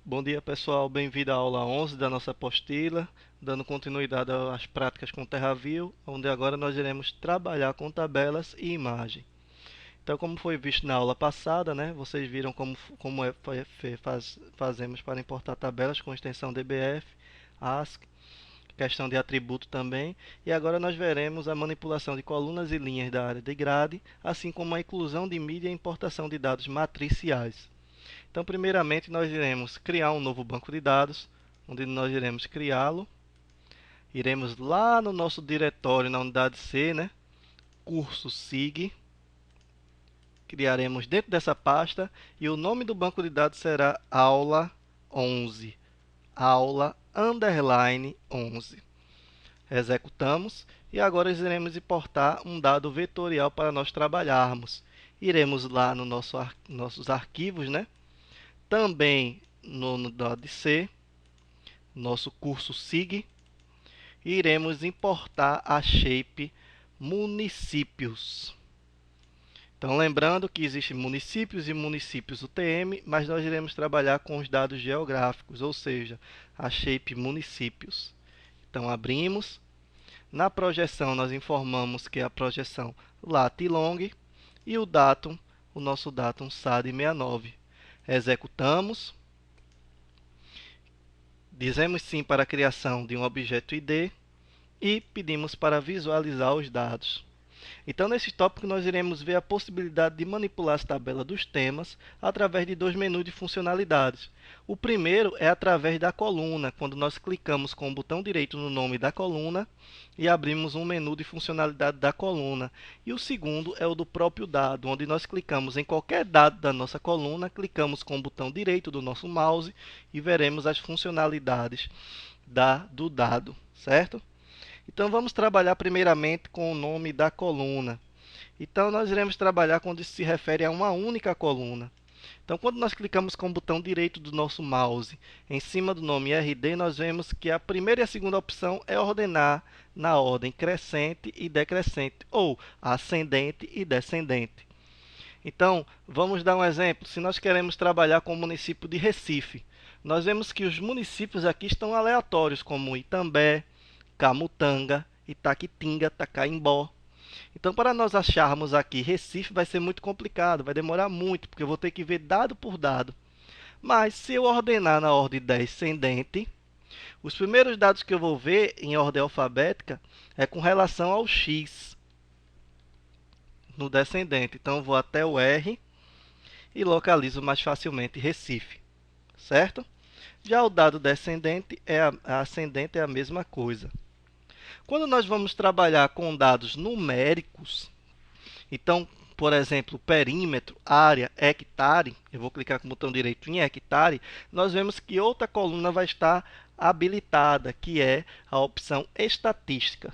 Bom dia, pessoal. Bem-vindo à aula 11 da nossa apostila, dando continuidade às práticas com TerraView, onde agora nós iremos trabalhar com tabelas e imagem. Então, como foi visto na aula passada, né, vocês viram fazemos para importar tabelas com extensão DBF, ASCII, questão de atributo também, e agora nós veremos a manipulação de colunas e linhas da área de grade, assim como a inclusão de mídia e importação de dados matriciais. Então, primeiramente, nós iremos criar um novo banco de dados, onde nós iremos criá-lo. Iremos lá no nosso diretório, na unidade C, né? Curso SIG. Criaremos dentro dessa pasta e o nome do banco de dados será aula 11. Aula underline 11. Executamos e agora iremos importar um dado vetorial para nós trabalharmos. Iremos lá no nossos arquivos, né? Também no dado C, nosso curso SIG, e iremos importar a shape municípios. Então, lembrando que existem municípios e municípios UTM, mas nós iremos trabalhar com os dados geográficos, ou seja, a shape municípios. Então, abrimos. Na projeção, nós informamos que é a projeção lat e long, e o datum, o nosso datum SAD69. Executamos. Dizemos sim para a criação de um objeto ID e pedimos para visualizar os dados. Então, nesse tópico, nós iremos ver a possibilidade de manipular as tabelas dos temas através de dois menus de funcionalidades. O primeiro é através da coluna, quando nós clicamos com o botão direito no nome da coluna e abrimos um menu de funcionalidade da coluna. E o segundo é o do próprio dado, onde nós clicamos em qualquer dado da nossa coluna, clicamos com o botão direito do nosso mouse e veremos as funcionalidades do dado, certo? Então, vamos trabalhar primeiramente com o nome da coluna. Então, nós iremos trabalhar quando isso se refere a uma única coluna. Então, quando nós clicamos com o botão direito do nosso mouse em cima do nome RD, nós vemos que a primeira e a segunda opção é ordenar na ordem crescente e decrescente, ou ascendente e descendente. Então, vamos dar um exemplo. Se nós queremos trabalhar com o município de Recife, nós vemos que os municípios aqui estão aleatórios, como Itambé, Camutanga, Itaquitinga, Tacaimbó. Então, para nós acharmos aqui Recife, vai ser muito complicado, vai demorar muito, porque eu vou ter que ver dado por dado. Mas, se eu ordenar na ordem descendente, os primeiros dados que eu vou ver em ordem alfabética é com relação ao X no descendente. Então, eu vou até o R e localizo mais facilmente Recife, certo? Já o dado descendente ascendente é a mesma coisa. Quando nós vamos trabalhar com dados numéricos, então, por exemplo, perímetro, área, hectare, eu vou clicar com o botão direito em hectare, nós vemos que outra coluna vai estar habilitada, que é a opção estatística.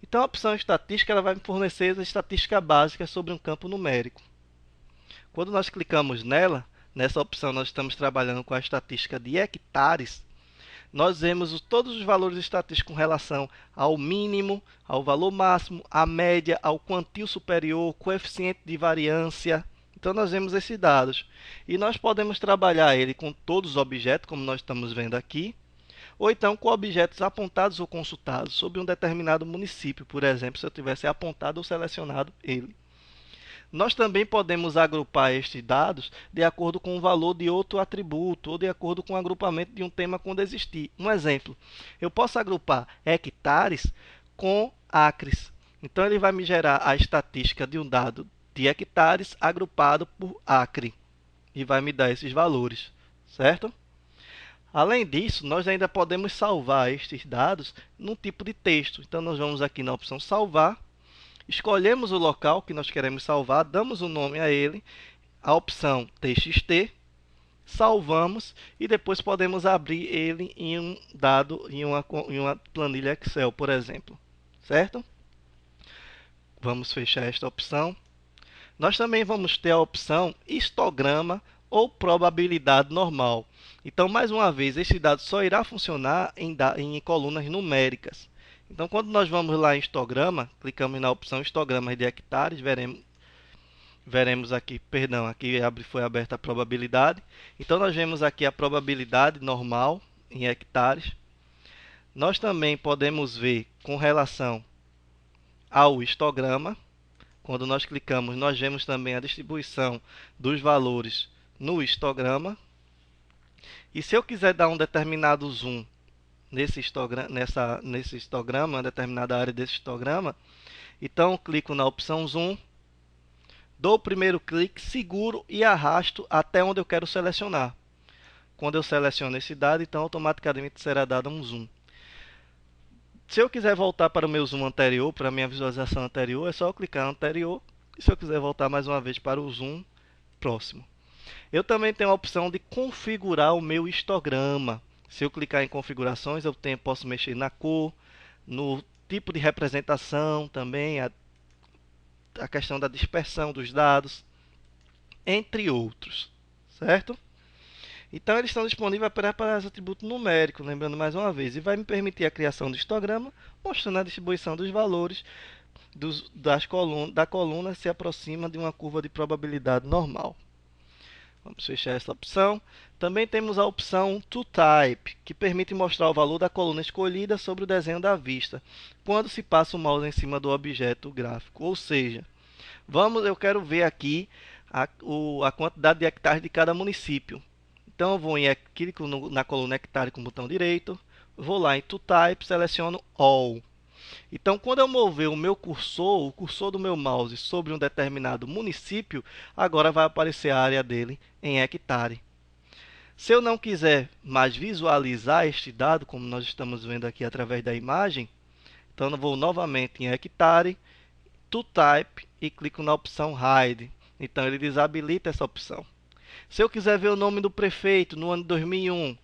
Então, a opção estatística ela vai me fornecer a estatística básica sobre um campo numérico. Quando nós clicamos nela, nessa opção nós estamos trabalhando com a estatística de hectares, nós vemos todos os valores estatísticos com relação ao mínimo, ao valor máximo, à média, ao quantio superior, coeficiente de variância. Então, nós vemos esses dados. E nós podemos trabalhar ele com todos os objetos, como nós estamos vendo aqui, ou então com objetos apontados ou consultados sobre um determinado município, por exemplo, se eu tivesse apontado ou selecionado ele. Nós também podemos agrupar estes dados de acordo com o valor de outro atributo ou de acordo com o agrupamento de um tema quando existir. Um exemplo, eu posso agrupar hectares com acres. Então, ele vai me gerar a estatística de um dado de hectares agrupado por acre e vai me dar esses valores, certo? Além disso, nós ainda podemos salvar estes dados num tipo de texto. Então, nós vamos aqui na opção salvar. Escolhemos o local que nós queremos salvar, damos o nome a ele, a opção TXT, salvamos e depois podemos abrir ele em um dado, em uma planilha Excel, por exemplo, certo? Vamos fechar esta opção. Nós também vamos ter a opção histograma ou probabilidade normal. Então, mais uma vez, esse dado só irá funcionar em colunas numéricas. Então, quando nós vamos lá em histograma, clicamos na opção histogramas de hectares, veremos aqui, perdão, aqui foi aberta a probabilidade. Então nós vemos aqui a probabilidade normal em hectares. Nós também podemos ver com relação ao histograma. Quando nós clicamos, nós vemos também a distribuição dos valores no histograma. E se eu quiser dar um determinado zoom nesse histograma, uma determinada área desse histograma, então eu clico na opção zoom, dou o primeiro clique, seguro e arrasto até onde eu quero selecionar. Quando eu seleciono esse dado, então automaticamente será dado um zoom. Se eu quiser voltar para o meu zoom anterior, para a minha visualização anterior, é só eu clicar no anterior. E se eu quiser voltar mais uma vez para o zoom próximo. Eu também tenho a opção de configurar o meu histograma. Se eu clicar em configurações, posso mexer na cor, no tipo de representação também, a questão da dispersão dos dados, entre outros, certo? Então, eles estão disponíveis para os atributos numéricos, lembrando mais uma vez, e vai me permitir a criação do histograma, mostrando a distribuição dos valores da coluna se aproxima de uma curva de probabilidade normal. Vamos fechar essa opção. Também temos a opção ToType, que permite mostrar o valor da coluna escolhida sobre o desenho da vista, quando se passa o mouse em cima do objeto gráfico. Ou seja, eu quero ver aqui a quantidade de hectares de cada município. Então eu vou clico na coluna hectare com o botão direito, vou lá em ToType, seleciono All. Então, quando eu mover o meu cursor, o cursor do meu mouse sobre um determinado município, agora vai aparecer a área dele em hectare. Se eu não quiser mais visualizar este dado, como nós estamos vendo aqui através da imagem, então eu vou novamente em hectare, ToType e clico na opção Hide. Então ele desabilita essa opção. Se eu quiser ver o nome do prefeito no ano de 2001,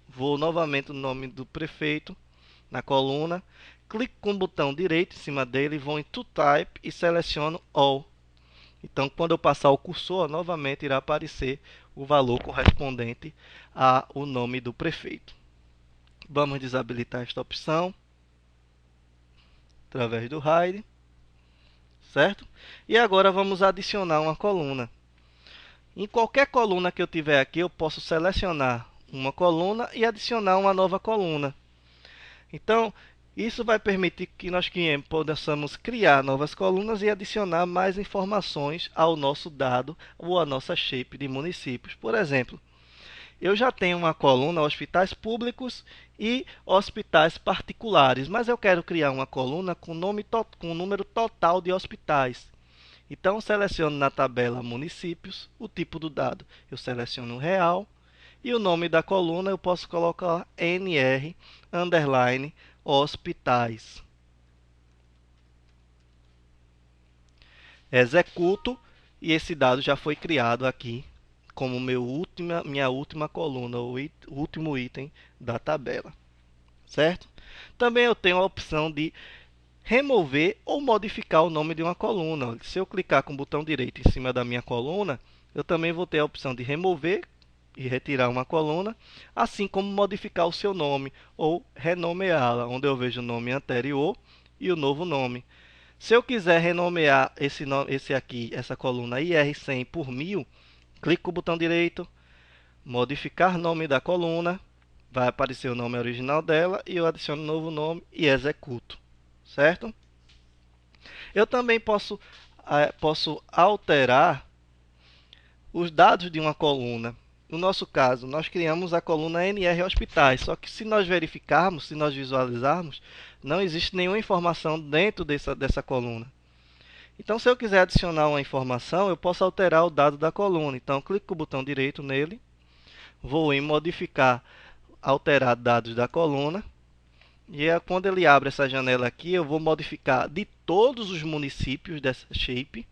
vou novamente no nome do prefeito, na coluna, clico com o botão direito em cima dele, vou em ToType e seleciono All. Então, quando eu passar o cursor, novamente irá aparecer o valor correspondente ao nome do prefeito. Vamos desabilitar esta opção através do Hide, certo? E agora vamos adicionar uma coluna. Em qualquer coluna que eu tiver aqui, eu posso selecionar uma coluna e adicionar uma nova coluna. Então, isso vai permitir que nós possamos criar novas colunas e adicionar mais informações ao nosso dado ou à nossa shape de municípios. Por exemplo, eu já tenho uma coluna hospitais públicos e hospitais particulares, mas eu quero criar uma coluna com o número total de hospitais. Então, seleciono na tabela municípios, o tipo do dado eu seleciono real e o nome da coluna eu posso colocar NR underline hospitais. Executo e esse dado já foi criado aqui como minha última coluna, o último item da tabela, certo? Também eu tenho a opção de remover ou modificar o nome de uma coluna. Se eu clicar com o botão direito em cima da minha coluna, eu também vou ter a opção de remover e retirar uma coluna, assim como modificar o seu nome ou renomeá-la, onde eu vejo o nome anterior e o novo nome. Se eu quiser renomear essa coluna IR100 por 1000, clico com o botão direito, modificar nome da coluna, vai aparecer o nome original dela e eu adiciono um novo nome e executo, certo? Eu também posso alterar os dados de uma coluna. No nosso caso, nós criamos a coluna NR Hospitais, só que se nós verificarmos, se nós visualizarmos, não existe nenhuma informação dentro dessa coluna. Então, se eu quiser adicionar uma informação, eu posso alterar o dado da coluna. Então, clico com o botão direito nele, vou em modificar, alterar dados da coluna, e quando ele abre essa janela aqui, eu vou modificar de todos os municípios dessa shape,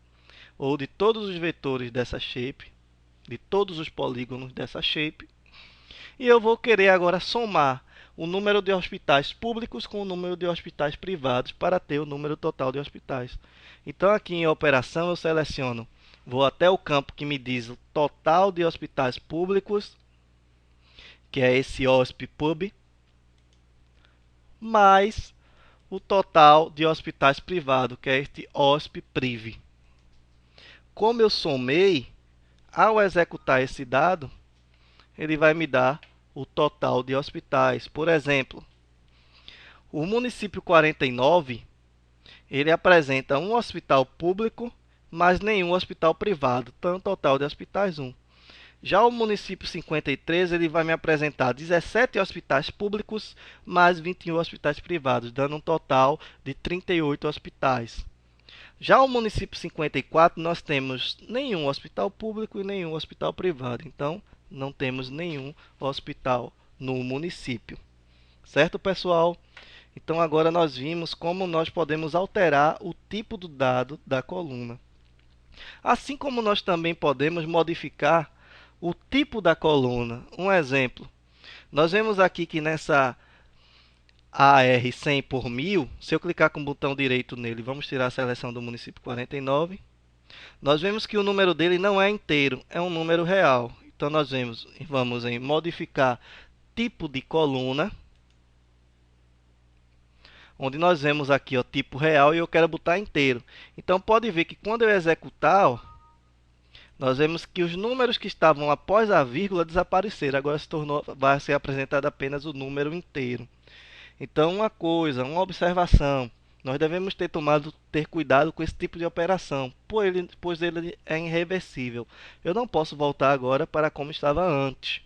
ou de todos os vetores dessa shape, de todos os polígonos dessa shape, e eu vou querer agora somar o número de hospitais públicos com o número de hospitais privados para ter o número total de hospitais. Então aqui em operação eu seleciono, vou até o campo que me diz o total de hospitais públicos, que é esse HospPub, mais o total de hospitais privados, que é este HospPriv. como eu somei, ao executar esse dado, ele vai me dar o total de hospitais. Por exemplo, o município 49, ele apresenta um hospital público, mas nenhum hospital privado. Então, total de hospitais 1. Já o município 53, ele vai me apresentar 17 hospitais públicos, mais 21 hospitais privados, dando um total de 38 hospitais. Já o município 54, nós temos nenhum hospital público e nenhum hospital privado. Então, não temos nenhum hospital no município. Certo, pessoal? Então, agora nós vimos como nós podemos alterar o tipo do dado da coluna. Assim como nós também podemos modificar o tipo da coluna. Um exemplo, nós vemos aqui que nessa AR 100 por 1000, se eu clicar com o botão direito nele, vamos tirar a seleção do município 49, nós vemos que o número dele não é inteiro, é um número real. Então nós vamos em modificar tipo de coluna, onde nós vemos aqui, ó, tipo real, e eu quero botar inteiro. Então pode ver que quando eu executar, ó, nós vemos que os números que estavam após a vírgula desapareceram. Agora vai ser apresentado apenas o número inteiro. Então, uma observação. Nós devemos ter cuidado com esse tipo de operação, pois ele é irreversível. Eu não posso voltar agora para como estava antes.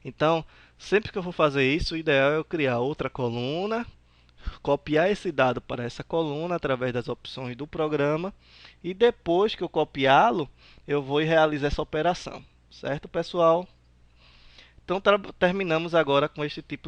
Então, sempre que eu for fazer isso, o ideal é eu criar outra coluna, copiar esse dado para essa coluna através das opções do programa, e depois que eu copiá-lo, eu vou realizar essa operação. Certo, pessoal? Então, terminamos agora com este tipo de